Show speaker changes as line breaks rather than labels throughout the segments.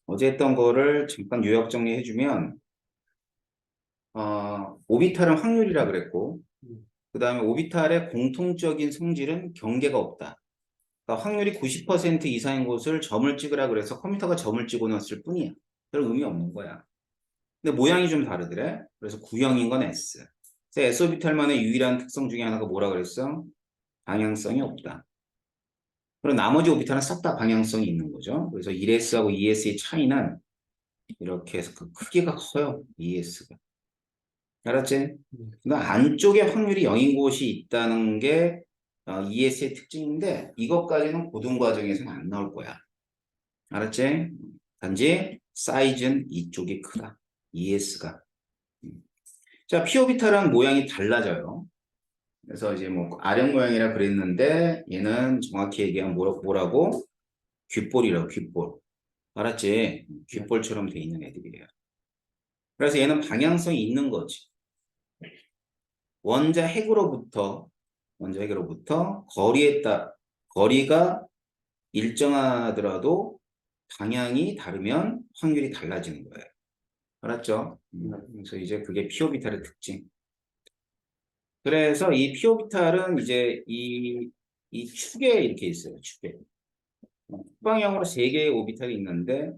어제 했던 거를 잠깐 요약 정리해주면, 오비탈은 확률이라 그랬고, 그 다음에 오비탈의 공통적인 성질은 경계가 없다. 그러니까 확률이 90% 이상인 곳을 점을 찍으라 그래서 컴퓨터가 점을 찍어 놨을 뿐이야. 별 의미 없는 거야. 근데 모양이 좀 다르더래. 그래서 구형인 건 S. 그래서 S 오비탈만의 유일한 특성 중에 하나가 뭐라 그랬어? 방향성이 없다. 그리고 나머지 오비탈은 싹 다 방향성이 있는 거죠. 그래서 1S하고 2S의 차이는 이렇게 해서 그 크기가 커요. 2S가. 알았지? 그러니까 안쪽에 확률이 0인 곳이 있다는 게 ES의 특징인데 이것까지는 고등 과정에서는 안 나올 거야. 알았지? 단지 사이즈는 이쪽이 크다. ES가. 자, 피오비타랑 모양이 달라져요. 그래서 이제 뭐 아령 모양이라 그랬는데 얘는 정확히 얘기하면 뭐라고? 귓볼이라고 귓볼. 알았지? 귓볼처럼 돼 있는 애들이에요. 그래서 얘는 방향성이 있는 거지. 원자 핵으로부터 거리가 일정하더라도 방향이 다르면 확률이 달라지는 거예요. 알았죠? 그래서 이제 그게 피오비탈의 특징. 그래서 이 피오비탈은 이제 이 축에 이렇게 있어요. 축에. 방향으로 세 개의 오비탈이 있는데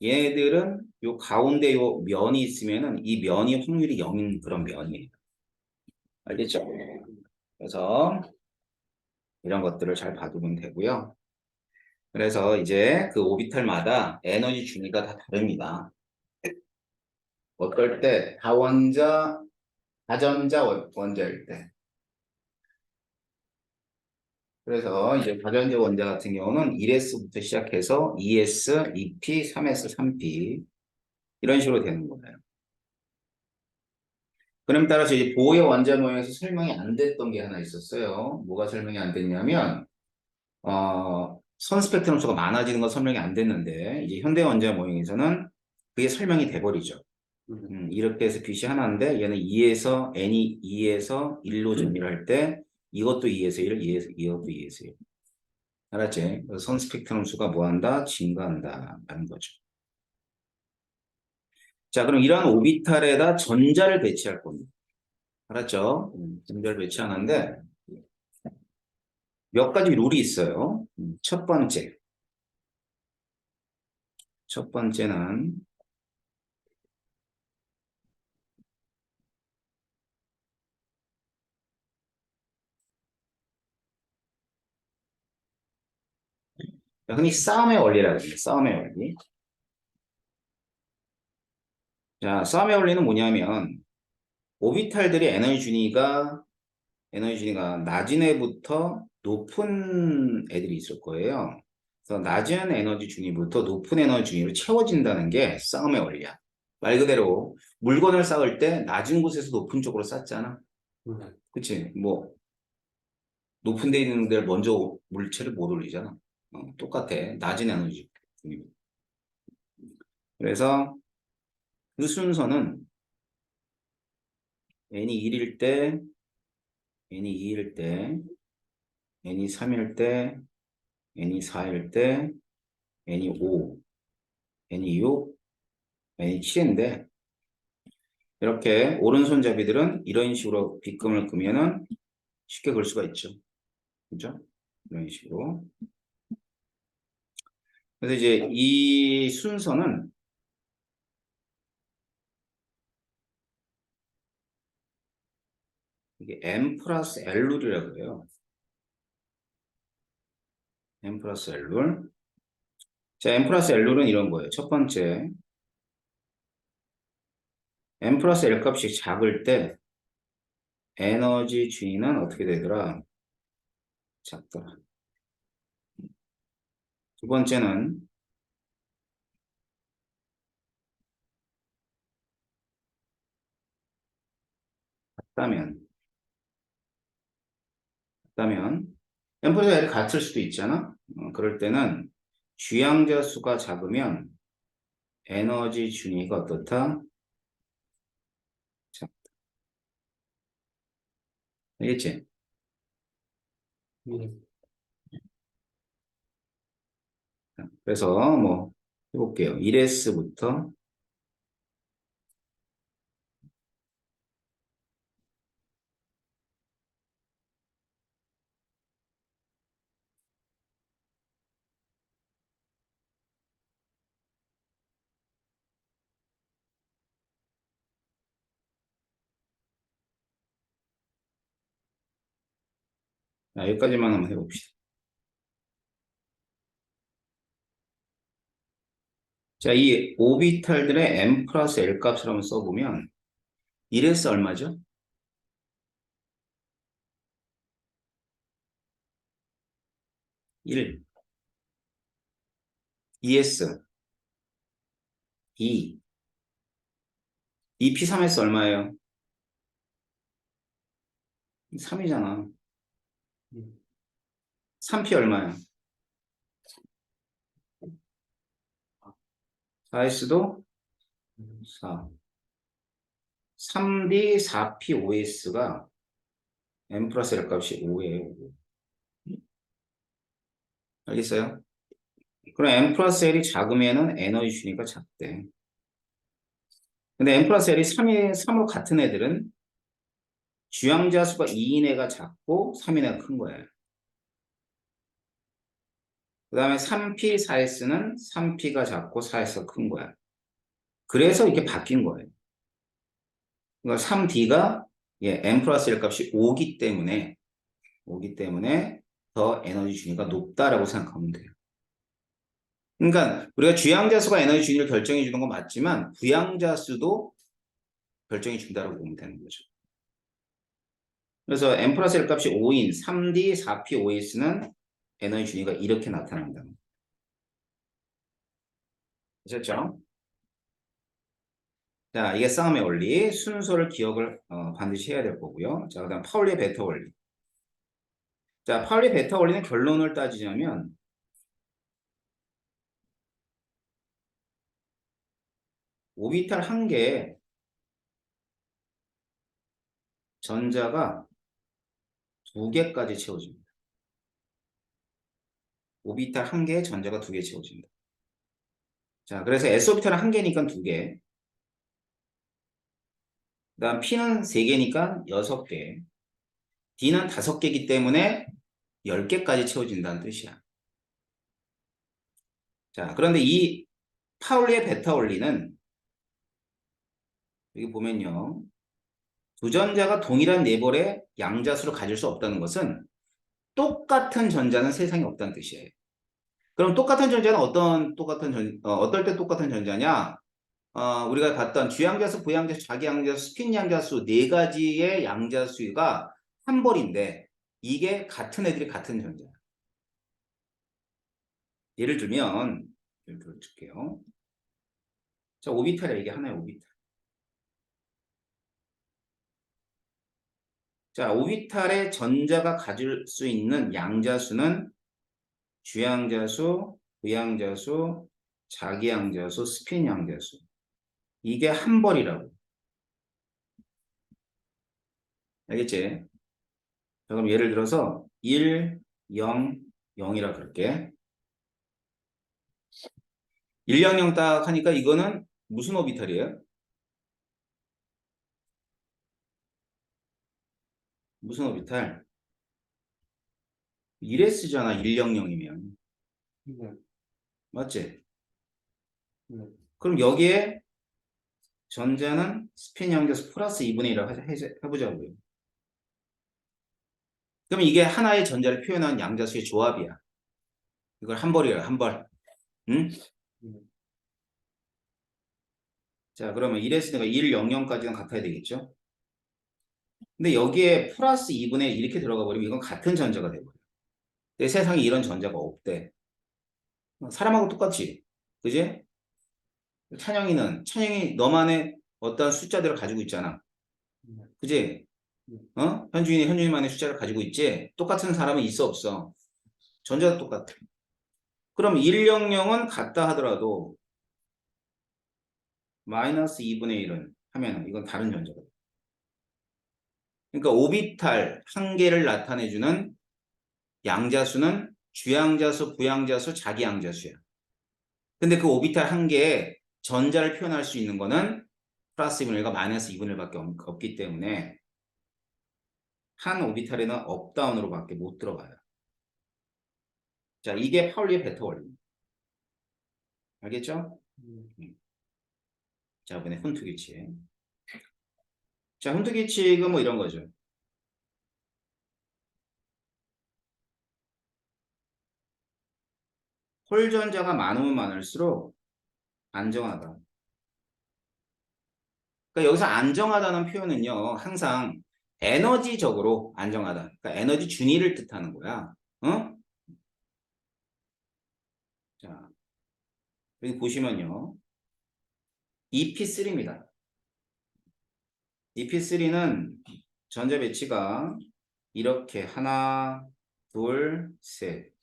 얘네들은 요 가운데 요 면이 있으면은 이 면이 확률이 0인 그런 면이에요. 알겠죠? 그래서 이런 것들을 잘 봐두면 되고요. 그래서 이제 그 오비탈마다 에너지 준위가 다 다릅니다. 어떨 때 다전자 원자일 때. 그래서 이제 다전자 원자 같은 경우는 1S부터 시작해서 2S, 2P, 3S, 3P 이런 식으로 되는 거예요. 그럼 따라서 이제 보호의 원자 모형에서 설명이 안 됐던 게 하나 있었어요. 뭐가 설명이 안 됐냐면 선 스펙트럼 수가 많아지는 건 설명이 안 됐는데 이제 현대 원자 모형에서는 그게 설명이 돼버리죠. 이렇게 해서 빛이 하나인데 얘는 2에서 n이 2에서 1로 정리할 때 이것도 2에서 1, 이것도 2에서 1. 알았지? 그래서 선 스펙트럼 수가 뭐한다? 증가한다. 라는 거죠. 자, 그럼 이러한 오비탈에다 전자를 배치할 겁니다. 알았죠? 전자를 배치하는데 몇 가지 룰이 있어요. 첫 번째는 흔히 싸움의 원리라고 합니다. 싸움의 원리. 자, 싸움의 원리는 뭐냐면 오비탈들이 에너지 준위가 낮은 애부터 높은 애들이 있을 거예요. 그래서 낮은 에너지 준위부터 높은 에너지 준위로 채워진다는 게 싸움의 원리야. 말 그대로 물건을 쌓을 때 낮은 곳에서 높은 쪽으로 쌓잖아. 그치? 뭐 높은 데 있는 데를 먼저 물체를 못 올리잖아. 똑같아. 낮은 에너지 준위. 그래서 그 순서는 n이 1일 때, n이 2일 때, n이 3일 때, n이 4일 때, n이 5, n이 6, n이 7인데 이렇게 오른손잡이들은 이런 식으로 빗금을 끄면은 쉽게 걸 수가 있죠. 그죠? 이런 식으로. 그래서 이제 이 순서는 이게 m 플러스 l 룰이라고 해요. m 플러스 l 룰. 자, m 플러스 l 룰은 이런 거예요. 첫 번째, m 플러스 l 값이 작을 때 에너지 G는 어떻게 되더라? 작더라. 두 번째는 같다면 m 플러스 l이 같을 수도 있잖아. 그럴 때는 G양자 수가 작으면 에너지 준위가 어떻다? 작다. 알겠지? 그래서 뭐 해볼게요. 1s부터 여기까지만 한번 해봅시다. 자, 이 오비탈들의 m 플러스 l 값을 한번 써보면 1s 얼마죠? 1, 2s, 2, 2p3s 얼마예요? 3이잖아. 3p 얼마야? 4s도 4. 3d 4p 5s가 m 플러스 l 값이 5예요. 알겠어요? 그럼 m 플러스 l이 작으면은 에너지 주니까 작대. 근데 m 플러스 l이 3으로 같은 애들은 주양자수가 2인 애가 작고 3인 애가 큰 거예요. 그 다음에 3p 4s는 3p가 작고 4s가 큰 거야. 그래서 이렇게 바뀐 거예요. 그러니까 3d가 m 플러스 l 값이 5기 때문에 더 에너지 준위가 높다라고 생각하면 돼요. 그러니까 우리가 주양자수가 에너지 준위를 결정해 주는 건 맞지만 부양자수도 결정해 준다라고 보면 되는 거죠. 그래서 m 플러스 l 값이 5인 3d 4p 5s는 에너지 준위가 이렇게 나타난다. 아셨죠? 자, 이게 싸움의 원리, 순서를 기억을 반드시 해야 될 거고요. 자, 그다음 파울리의 베타 원리. 자, 파울리의 베타 원리는 결론을 따지자면 오비탈 한 개에 전자가 2개까지 채워집니다. 오비탈 한 개에 전자가 2개 채워집니다. 자, 그래서 S오비탈은 한 개니까 2개. 그 다음 P는 3개니까 6개. D는 5개이기 때문에 10개까지 채워진다는 뜻이야. 자, 그런데 이 파울리의 베타 원리는 여기 보면요. 두 전자가 동일한 네벌의 양자수를 가질 수 없다는 것은 똑같은 전자는 세상에 없다는 뜻이에요. 그럼 똑같은 전자는 어떨 때 똑같은 전자냐? 우리가 봤던 주양자수, 부양자수, 자기양자수, 스핀 양자수 네 가지의 양자수가 한 벌인데 이게 같은 애들이 같은 전자야. 예를 들어줄게요. 자, 오비탈이야. 이게 하나의 오비탈. 자, 오비탈의 전자가 가질 수 있는 양자수는 주양자수, 부양자수, 자기양자수, 스핀 양자수. 이게 한 벌이라고. 알겠지? 자, 그럼 예를 들어서 1, 0, 0이라 그럴게. 1, 0, 0 딱 하니까 이거는 무슨 오비탈이에요? 무슨 오비탈? 1s잖아, 1, 0, 0이면.
네.
맞지?
네.
그럼 여기에 전자는 스핀 양자수 플러스 2분의 1이라고 해보자고요. 그럼 이게 하나의 전자를 표현한 양자수의 조합이야. 이걸 한 벌이야, 한 벌. 응? 자, 그러면 1s니까 1, 0, 0까지는 같아야 되겠죠? 근데 여기에 플러스 2분의 1 이렇게 들어가 버리면 이건 같은 전자가 돼버려. 근데 세상에 이런 전자가 없대. 사람하고 똑같지? 그지? 찬영이 너만의 어떤 숫자들을 가지고 있잖아. 그지? 현주인만의 숫자를 가지고 있지? 똑같은 사람은 있어, 없어? 전자도 똑같아. 그럼 100은 같다 하더라도 마이너스 2분의 1은 하면 이건 다른 전자가 돼. 그러니까 오비탈 한 개를 나타내주는 양자수는 주양자수, 부양자수, 자기양자수야. 근데 그 오비탈 한 개에 전자를 표현할 수 있는 거는 플러스 2분의 1과 마이너스 2분의 1밖에 없기 때문에 한 오비탈에는 업다운으로밖에 못 들어가요. 자, 이게 파울리의 베터 원리입니다. 알겠죠? 자, 이번에 훈트 규칙. 자, 훈트 규칙은 뭐 이런 거죠. 홀 전자가 많으면 많을수록 안정하다. 그러니까 여기서 안정하다는 표현은요, 항상 에너지적으로 안정하다. 그러니까 에너지 준위를 뜻하는 거야. 어? 자, 여기 보시면요. EP3입니다. EP3는 전자 배치가 이렇게 하나, 둘, 셋.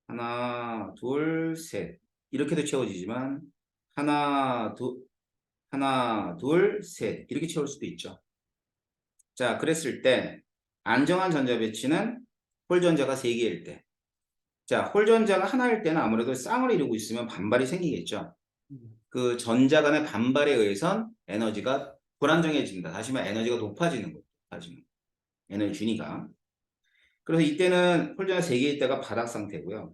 하나, 둘, 셋. 이렇게도 채워지지만 하나, 둘, 셋. 이렇게 채울 수도 있죠. 자, 그랬을 때 안정한 전자 배치는 홀 전자가 3개일 때. 자, 홀 전자가 하나일 때는 아무래도 쌍을 이루고 있으면 반발이 생기겠죠. 그 전자 간의 반발에 의해선 에너지가 불안정해진다. 다시 말해 에너지가 높아지는 거죠. 높아지는. 에너지 준위가. 그래서 이때는 홀 전자 3개일 때가 바닥 상태고요.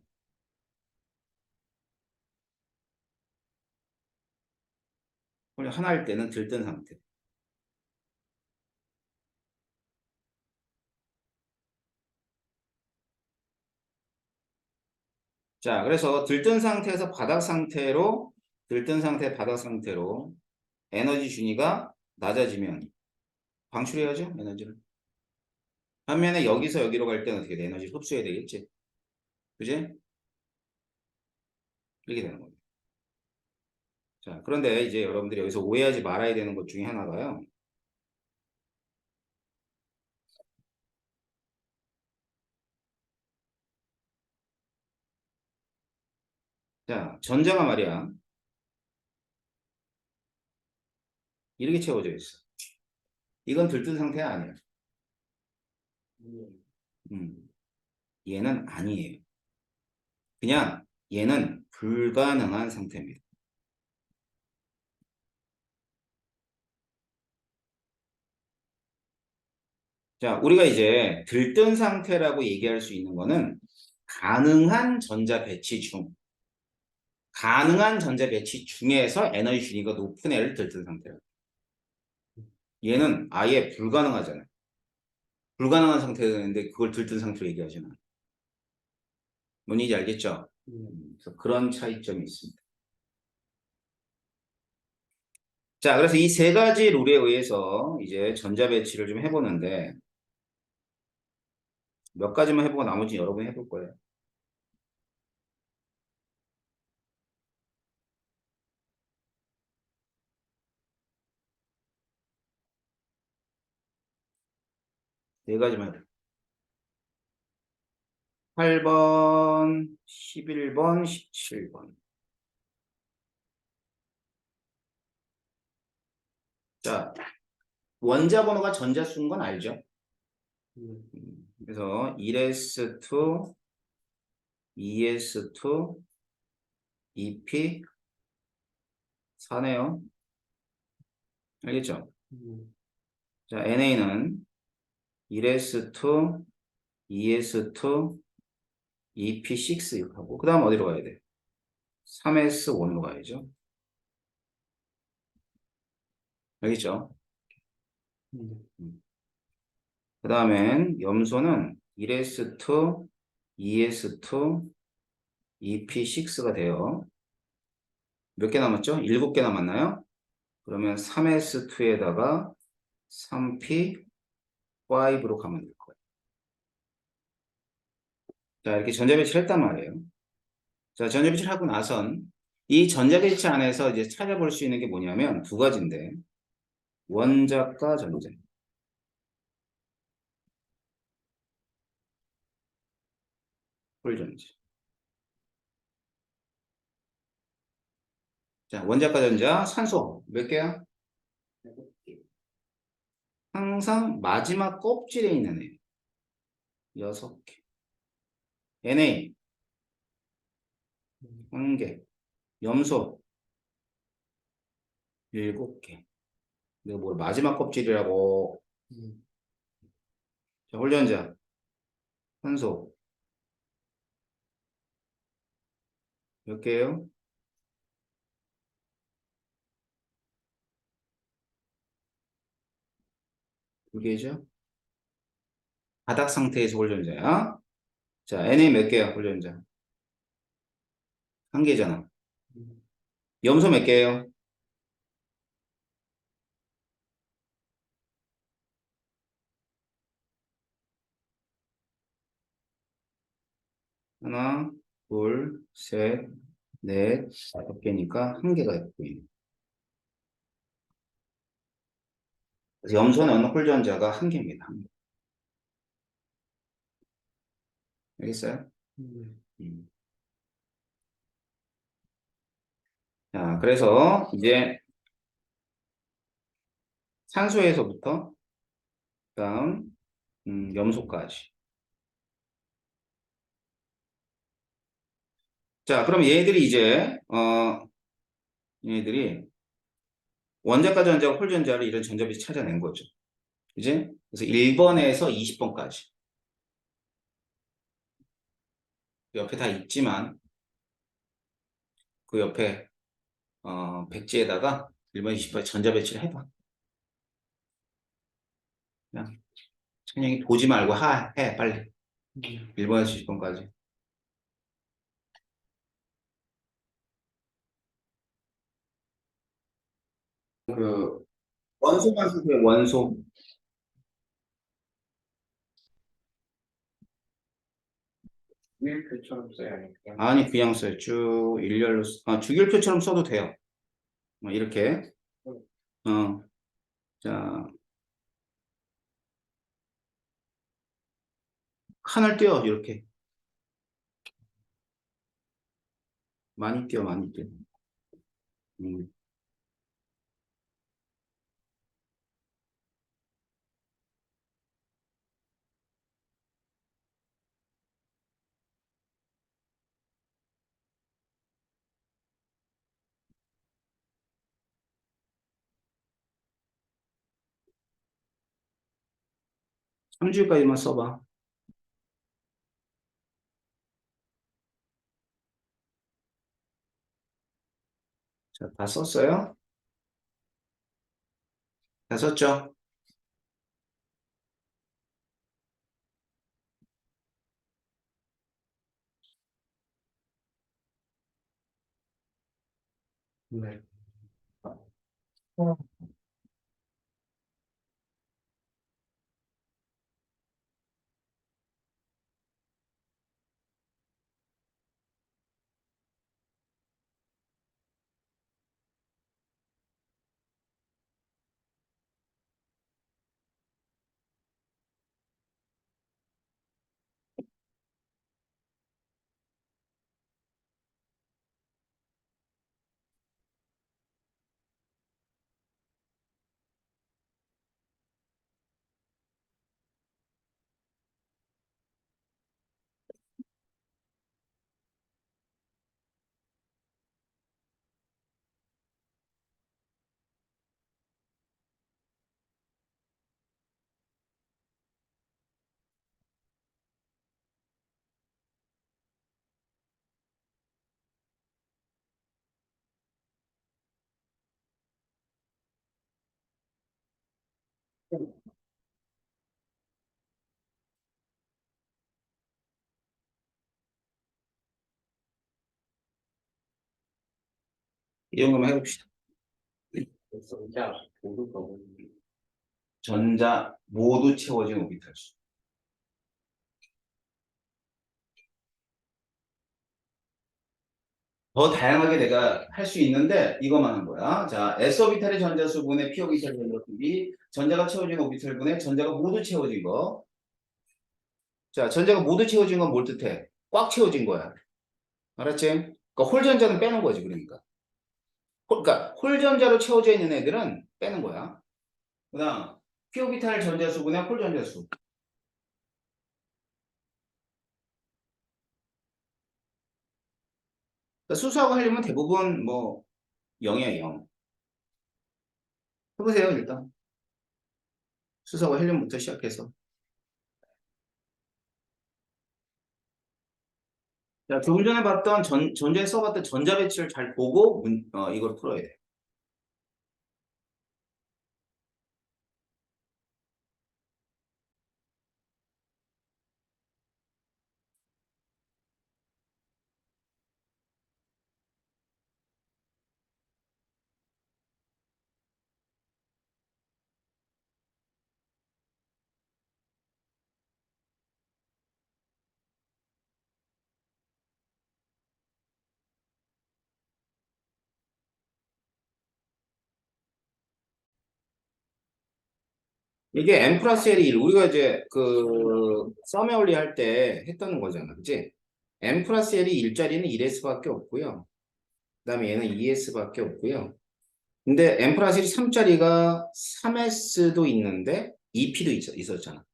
홀 하나일 때는 들뜬 상태. 자, 그래서 들뜬 상태에서 들뜬 상태 바닥 상태로 에너지 준위가 낮아지면 방출해야죠, 에너지를. 반면에 여기서 여기로 갈 때는 어떻게 돼? 에너지를 흡수해야 되겠지. 그지? 이렇게 되는 겁니다. 자, 그런데 이제 여러분들이 여기서 오해하지 말아야 되는 것 중에 하나가요. 자, 전자가 말이야. 이렇게 채워져 있어. 이건 들뜬 상태가 아니야. 음, 얘는 아니에요. 그냥 얘는 불가능한 상태입니다. 자, 우리가 이제 들뜬 상태라고 얘기할 수 있는 거는 가능한 전자 배치 중에서 에너지 준위가 높은 애를 들뜬 상태라고. 얘는 아예 불가능하잖아요. 불가능한 상태인데 그걸 들뜬 상태로 얘기하잖아. 뭔지 알겠죠? 그래서 그런 차이점이 있습니다. 자, 그래서 이 세 가지 룰에 의해서 이제 전자 배치를 좀 해보는데 몇 가지만 해보고 나머지 여러분이 해볼 거예요. 네 가지만 해볼게요. 8번, 11번, 17번. 자, 원자 번호가 전자수인 건 알죠? 그래서 1s2, 2s2, 2p, 4네요. 알겠죠? 자, NA는 1s2, 2s2, 2p6 이렇게 하고 그 다음 어디로 가야 돼? 3s1로 가야죠. 알겠죠? 그 다음엔 염소는 1s2, 2s2, 2p6가 돼요. 몇 개 남았죠? 7개 남았나요? 그러면 3s2에다가 3p5로 가면 될 거예요. 자, 이렇게 전자배치를 했단 말이에요. 자, 전자배치를 하고 나선 이 전자배치 안에서 이제 찾아볼 수 있는 게 뭐냐면 두 가지인데 원자과 전자. 홀전자. 자, 원자과 전자 산소 몇 개야? 항상 마지막 껍질에 있는 애. 6개. Na 1개. 염소 7개. 내가 뭘 마지막 껍질이라고. 자, 홀전자. 산소 몇 개예요? 2개죠? 바닥 상태에서 홀전자야. 자, Na 몇 개야, 홀전자? 1개잖아. 염소 몇 개예요? 하나, 둘, 셋, 넷, 5개니까 1개가 있고요. 그래서 염소는 홀전자가 1개입니다. 1개. 알겠어요? 음. 자, 그래서 이제 산소에서부터 다음 염소까지. 자, 그럼 얘들이 이제 얘들이 원자과 전자와 홀전자를 이런 전자비를 찾아낸 거죠. 이제 그래서 1번에서 20번까지 옆에 다 있지만 그 옆에 백지에다가 1번, 20번 전자 배치를 해봐. 그냥 천영이 보지 말고 해 빨리. 1번에서 20번까지. 그 원소만 쓰세요. 원소.
일표처럼 써야 하니까.
아니 그냥 써요. 쭉 일렬로 주기율표처럼 써도 돼요. 이렇게. 자, 칸을 띄워 이렇게. 많이 띄워 많이 띄워. 음. 3주까지만 써봐. 자, 다 썼어요? 다 썼죠?
네.
이 정도만 해봅시다.
전자 모두가
전자 모두 채워진 오비탈 수. 더 다양하게 내가 할 수 있는데 이것만 한 거야. 자, S오비탈의 전자수분의 P오비탈의 전자수분이 전자가 채워진 오비탈분의 전자가 모두 채워진 거. 자, 전자가 모두 채워진 건 뭘 뜻해? 꽉 채워진 거야. 알았지? 그러니까 홀전자는 빼는 거지, 그러니까. 그러니까 홀전자로 채워져 있는 애들은 빼는 거야. 그다음 P오비탈 전자수분의 홀전자수. 그러니까 수소하고 하려면 대부분 뭐 0이야 0. 해보세요 일단. 수소하고 헬륨부터 시작해서. 자, 좀 전에 봤던 전전에 써봤던 전자 배치를 잘 보고 이걸 풀어야 돼. 이게 n 플러스 L이 1, 우리가 이제 그 서메올리 할 때 했던 거잖아, 그치? n 플러스 L이 1짜리는 1S밖에 없고요. 그 다음에 얘는 2S밖에 없고요. 근데 n 플러스 1이 3짜리가 3S도 있는데 2P도 있었잖아.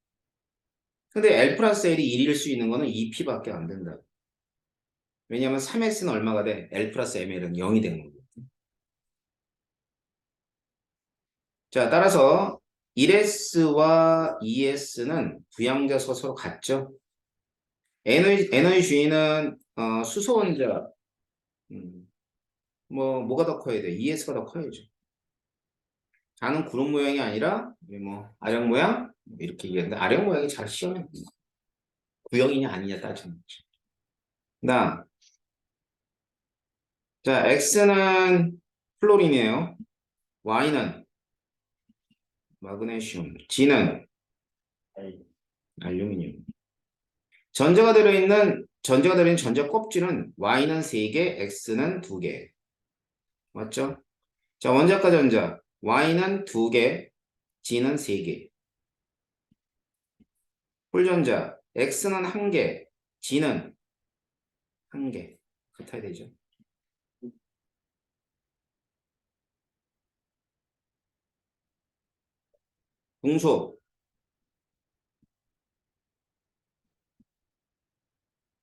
근데 L 플러스 L이 1일 수 있는 거는 2P밖에 안 된다. 왜냐면 3S는 얼마가 돼? L 플러스 ML은 0이 되는 거고. 자, 따라서 1S와 2S는 부양자수가 서로 같죠? N의 주인은 수소 원자, 뭐가 더 커야 돼? ES가 더 커야죠. 다는 구름 모양이 아니라 뭐 아령 모양 이렇게 얘기하는데 아령 모양이 잘 시험에 구형이냐 아니냐 따지는 거죠. 나, 자 X는 플로린이에요. Y는 마그네슘, G는
아니,
알루미늄. 전자가 들어있는 전자 껍질은 Y는 3개, X는 2개. 맞죠? 자, 원자과 전자. Y는 2개, G는 3개. 홀전자. X는 1개, G는 1개. 같아야 되죠. 동소.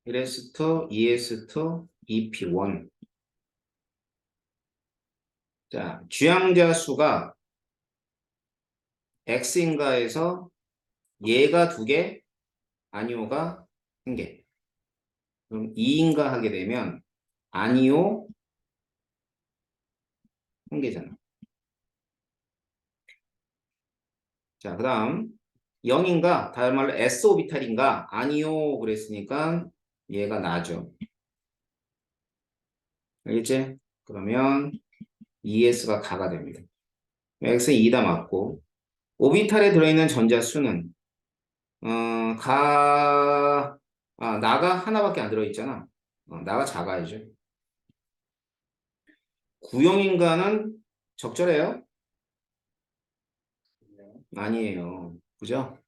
1s2, 2s2, 2p1. 자, 주양자 수가 X인가에서 얘가 2개, 아니오가 1개. 그럼 2인가 하게 되면 아니오 1개잖아. 자, 그 다음 0인가? 다른 말로 S 오비탈인가? 아니오 그랬으니까 얘가 나죠. 알겠지? 그러면 ES가 가가 됩니다. X는 2다 맞고 오비탈에 들어있는 전자 수는 나가 하나밖에 안 들어있잖아. 나가 작아야죠. 구형인가는 적절해요? 아니에요. 그죠?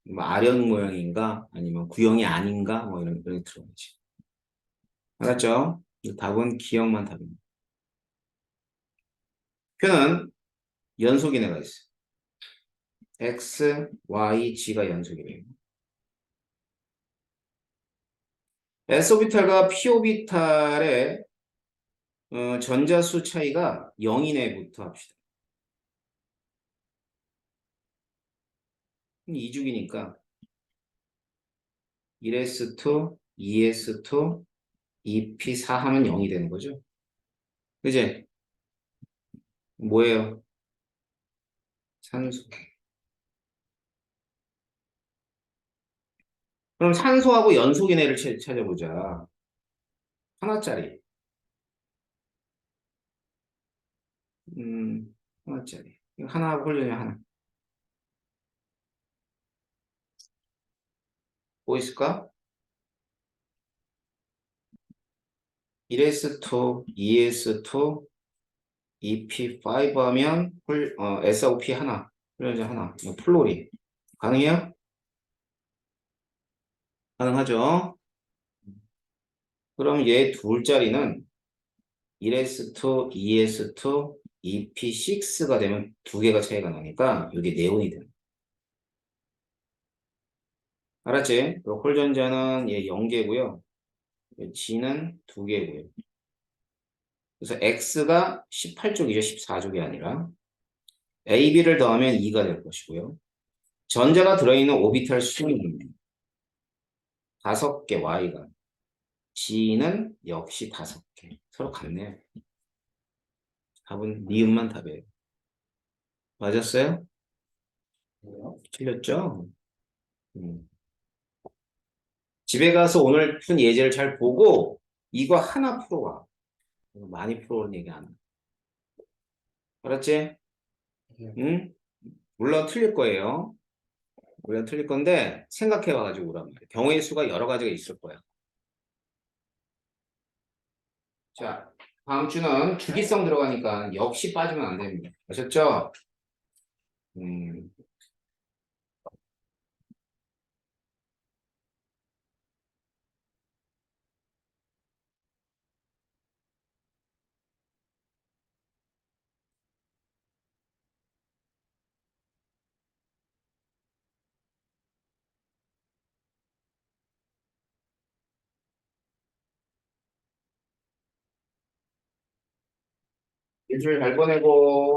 뭐 아령 모양인가? 아니면 구형이 아닌가? 뭐 이런 들어오지. 알았죠? 답은 기형만 답입니다. 표는 연속인해가 있어. X, Y, G가 연속이래요. S오비탈과 P오비탈의 전자수 차이가 0이네부터 합시다. 2죽이니까 1s2, 2s2, 2p4 하면 0이 되는 거죠. 그지? 뭐예요? 산소. 그럼 산소하고 연속인해를 찾아보자. 하나짜리. 하나짜리. 이거 하나하고 홀려면 하나. 뭐 있을까? 1s2, 2s2, 2p5 하면 SOP 하나. 홀려면 하나. 플로리. 가능해요? 가능하죠? 그럼 얘 둘짜리는 1s2, 2s2, 2p6가 되면 두 개가 차이가 나니까 이게 네온이 되는. 알았지? 그리고 홀전자는 얘 0개고요. G는 2개고요. 그래서 x가 18족이죠. 14족이 아니라. a, b를 더하면 2가 될 것이고요. 전자가 들어있는 오비탈 수는 5개 y가. g는 역시 5개. 서로 같네요. 답은 니은만 답이에요. 맞았어요?
뭐요?
틀렸죠? 음. 집에 가서 오늘 푼 예제를 잘 보고 이거 하나 풀어와. 많이 풀어오는 얘기 안 해. 알았지?
네.
응? 물론 틀릴 거예요. 물론 틀릴 건데 생각해봐가지고 오란 말이야. 경우의 수가 여러 가지가 있을 거야. 자, 다음 주는 주기성 들어가니까 역시 빠지면 안 됩니다. 아셨죠? 음, 일주일 잘 보내고.